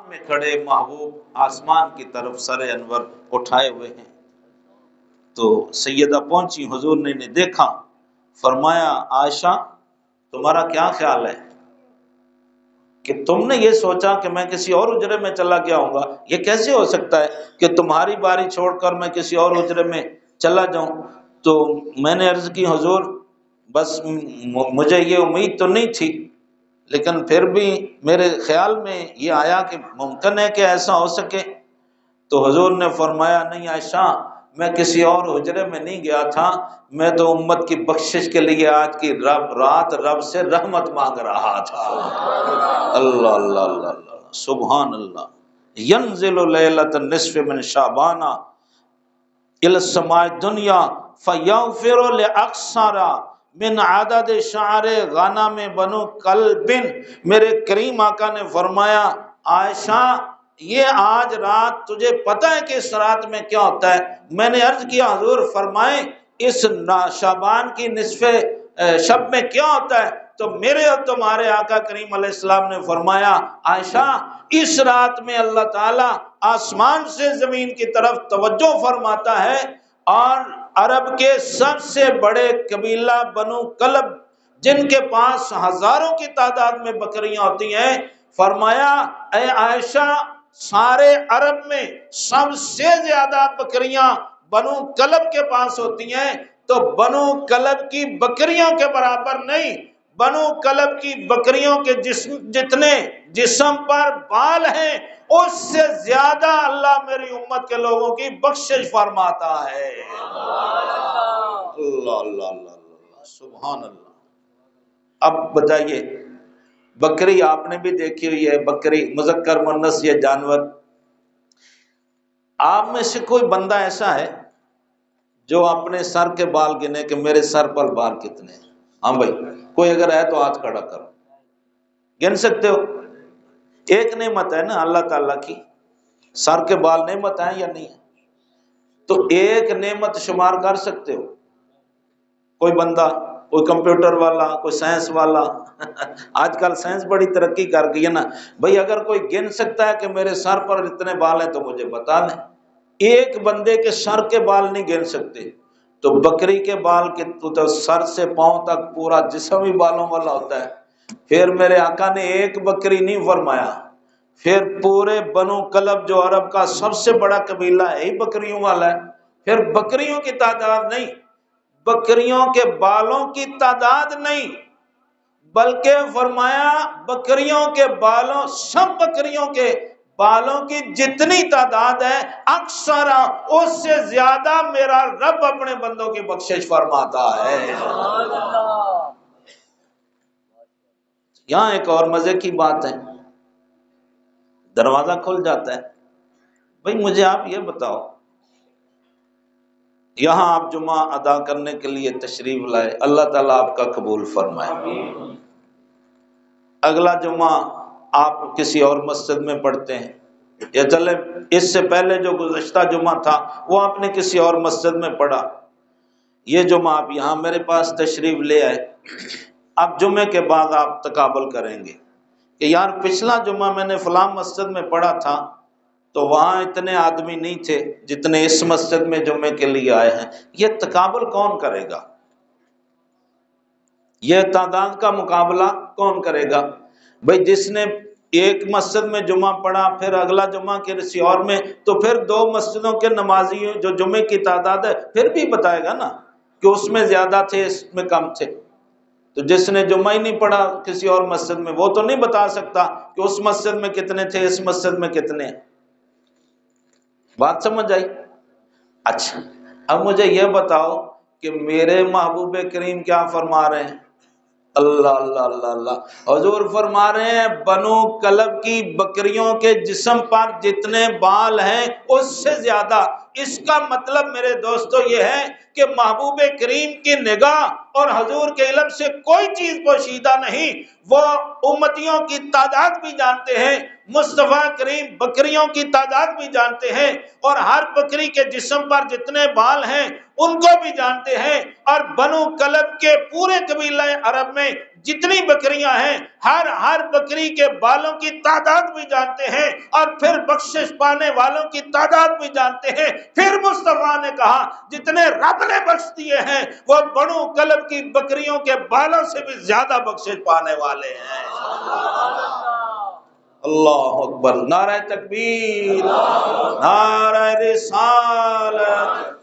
میں کھڑے محبوب آسمان کی طرف سر انور اٹھائے ہوئے ہیں۔ تو سیدہ پہنچی، حضور نے انہیں دیکھا، فرمایا عائشہ تمہارا کیا خیال ہے کہ تم نے یہ سوچا کہ میں کسی اور حجرے میں چلا گیا ہوں گا؟ یہ کیسے ہو سکتا ہے کہ تمہاری باری چھوڑ کر میں کسی اور حجرے میں چلا جاؤں؟ تو میں نے عرض کی حضور بس مجھے یہ امید تو نہیں تھی، لیکن پھر بھی میرے خیال میں یہ آیا کہ ممکن ہے کہ ایسا ہو سکے۔ تو حضور نے فرمایا نہیں عائشہ، میں کسی اور حجرے میں نہیں گیا تھا، میں تو امت کی بخشش کے لیے آج کی رات رب سے رحمت مانگ رہا تھا۔ اللہ اللہ اللہ اللہ سبحان اللہ۔ ینزل لیلۃ النصف من شعبان الی السماء الدنیا فیغفر لاکثر من عدد شعر غنم بنو کلب۔ میرے کریم آقا نے فرمایا عائشہ یہ آج رات تجھے پتہ ہے کہ اس رات میں کیا ہوتا ہے؟ میں نے عرض کیا حضور فرمائیں اس شعبان کی نصف شب میں کیا ہوتا ہے؟ تو میرے اور تمہارے آقا کریم علیہ السلام نے فرمایا عائشہ اس رات میں اللہ تعالیٰ آسمان سے زمین کی طرف توجہ فرماتا ہے اور عرب کے سب سے بڑے قبیلہ بنو کلب جن کے پاس ہزاروں کی تعداد میں بکریاں ہوتی ہیں، فرمایا اے عائشہ سارے عرب میں سب سے زیادہ بکریاں بنو کلب کے پاس ہوتی ہیں، تو بنو کلب کی بکریوں کے برابر نہیں، بنو کلب کی بکریوں کے جتنے جسم پر بال ہیں اس سے زیادہ اللہ میری امت کے لوگوں کی بخشش فرماتا ہے۔ اللہ اللہ اللہ سبحان اللہ۔ اب بتائیے بکری آپ نے بھی دیکھی ہوئی ہے، بکری مذکر مؤنث یہ جانور، آپ میں سے کوئی بندہ ایسا ہے جو اپنے سر کے بال گنے کہ میرے سر پر بال کتنے ہیں؟ ہاں بھائی کوئی اگر ہے تو ہاتھ کھڑا کرو، گن سکتے ہو؟ ایک نعمت ہے نا اللہ تعالیٰ کی، سر کے بال نعمت ہے یا نہیں ہے؟ تو ایک نعمت شمار کر سکتے ہو؟ کوئی بندہ، کوئی کمپیوٹر والا، کوئی سائنس والا آج کل سائنس بڑی ترقی کر گئی ہے نا بھائی، اگر کوئی گن سکتا ہے کہ میرے سر پر اتنے بال ہیں تو مجھے بتا دیں۔ ایک بندے کے سر کے بال نہیں گن سکتے، تو بکری کے بال کے تو سر سے پاؤں تک پورا جسم ہی بالوں والا ہوتا ہے۔ پھر میرے آقا نے ایک بکری نہیں فرمایا، پھر پورے بنو کلب جو عرب کا سب سے بڑا قبیلہ ہے ہی بکریوں والا ہے، پھر بکریوں کی تعداد نہیں، بکریوں کے بالوں کی تعداد نہیں، بلکہ فرمایا بکریوں کے بالوں، سب بکریوں کے بالوں کی جتنی تعداد ہے اکثر اس سے زیادہ میرا رب اپنے بندوں کی بخشش فرماتا ہے۔ یہاں ایک اور مزے کی بات ہے، دروازہ کھل جاتا ہے، بھئی مجھے آپ یہ بتاؤ یہاں آپ جمعہ ادا کرنے کے لیے تشریف لائے، اللہ تعالیٰ آپ کا قبول فرمائے، اگلا جمعہ آپ کسی اور مسجد میں پڑھتے ہیں، یا چلے اس سے پہلے جو گزشتہ جمعہ تھا وہ آپ نے کسی اور مسجد میں پڑھا، یہ جمعہ آپ یہاں میرے پاس تشریف لے آئے، اب جمعے کے بعد آپ تقابل کریں گے کہ یار پچھلا جمعہ میں نے فلاں مسجد میں پڑھا تھا تو وہاں اتنے آدمی نہیں تھے جتنے اس مسجد میں جمعے کے لیے آئے ہیں، یہ تقابل کون کرے گا؟ یہ تعداد کا مقابلہ کون کرے گا؟ بھئی جس نے ایک مسجد میں جمعہ پڑھا پھر اگلا جمعہ کسی اور میں، تو پھر دو مسجدوں کے نمازی جو جمعے کی تعداد ہے پھر بھی بتائے گا نا کہ اس میں زیادہ تھے اس میں کم تھے۔ تو جس نے جمعہ ہی نہیں پڑھا کسی اور مسجد میں وہ تو نہیں بتا سکتا کہ اس مسجد میں کتنے تھے اس مسجد میں کتنے ہیں۔ بات سمجھ آئی؟ اچھا اب مجھے یہ بتاؤ کہ میرے محبوب کریم کیا فرما رہے ہیں؟ اللہ اللہ اللہ اللہ، حضور فرما رہے ہیں بنو کلب کی بکریوں کے جسم پر جتنے بال ہیں اس سے زیادہ اس کا مطلب میرے دوستو یہ ہے کہ محبوب کریم کی نگاہ اور حضور کے علم سے کوئی چیز پوشیدہ نہیں. وہ امتیوں کی تعداد بھی جانتے ہیں، مصطفیٰ کریم بکریوں کی تعداد بھی جانتے ہیں، اور ہر بکری کے جسم پر جتنے بال ہیں ان کو بھی جانتے ہیں، اور بنو کلب کے پورے قبیلہ عرب میں جتنی بکریاں ہیں ہر بکری کے بالوں کی تعداد بھی جانتے ہیں، اور پھر بخشش پانے والوں کی تعداد بھی جانتے ہیں. پھر مصطفیٰ نے کہا جتنے رب نے بخش دیے ہیں وہ بنو کلب کی بکریوں کے بالوں سے بھی زیادہ بخشش پانے والے ہیں. اللہ اکبر، نعرہ تکبیر، نعرہ رسالت.